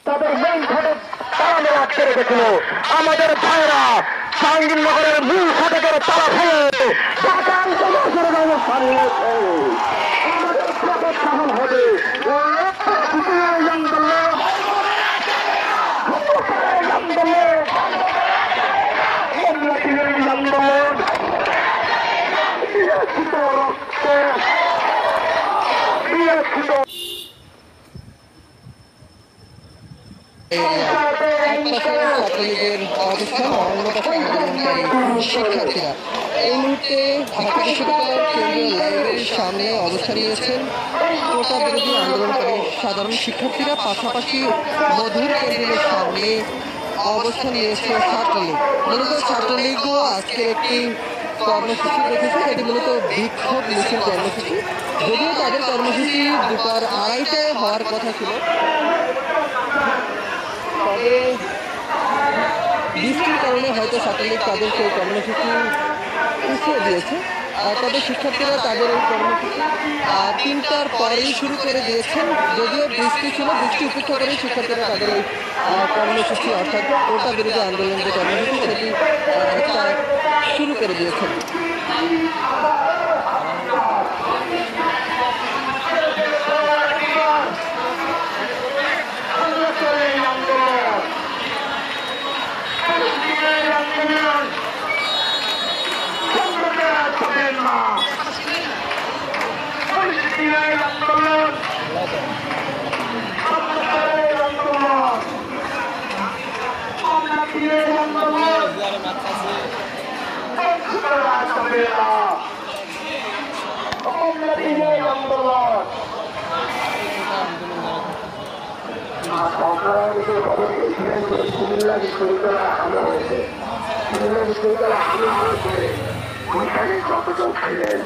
তাদের মেইন ফটক তালা আটকে রেখেছিল। আমাদের ভাইরা জাহাঙ্গীরনগরের মূল ফটকের তালা ফেলে ঢাকা আন্তর্জাতিক অবস্থান নিয়েছে। আমাদের প্রত্যাহার হবে ছাত্রলীগের অবস্থান অরণ্যপাশে আন্দোলনকারী শিক্ষার্থীরা এই মুহূর্তে ঢাকা বিশ্ববিদ্যালয়ের কেন্দ্রীয় লাইব্রেরির সামনে অবস্থান নিয়েছেন কোটা বিরোধী আন্দোলনকারী সাধারণ শিক্ষার্থীরা। পাশাপাশি মধুর কেন্দ্রের সামনে অবস্থান নিয়েছে ছাত্রলীগ। মূলত ছাত্রলীগও আজকের একটি কর্মসূচি রেখেছে, এটি মূলত বিক্ষোভ মিছিল কর্মসূচি। যদিও তাদের কর্মসূচি দুপুর 2:30টায় হওয়ার কথা ছিল, তবে বৃষ্টির কারণে হয়তো ছাত্রলীগ তাদের সেই কর্মসূচি পিছিয়ে দিয়েছে। তবে শিক্ষার্থীরা তাদের এই কর্মসূচি 3টার পরেই শুরু করে দিয়েছেন। যদিও বৃষ্টি ছিল, বৃষ্টি উপেক্ষা করেই শিক্ষার্থীরা তাদের এই কর্মসূচি অর্থাৎ কোটা বিরোধী আন্দোলন যে কর্মসূচি সেটি শুরু করে দিয়েছেন। কুমিল্লা বিশ্ববিদ্যালয় হামলা হয়েছে। কুমিল্লা বিশ্ববিদ্যালয় হামলা হয়েছে। ওইখানে যতজন ছিলেন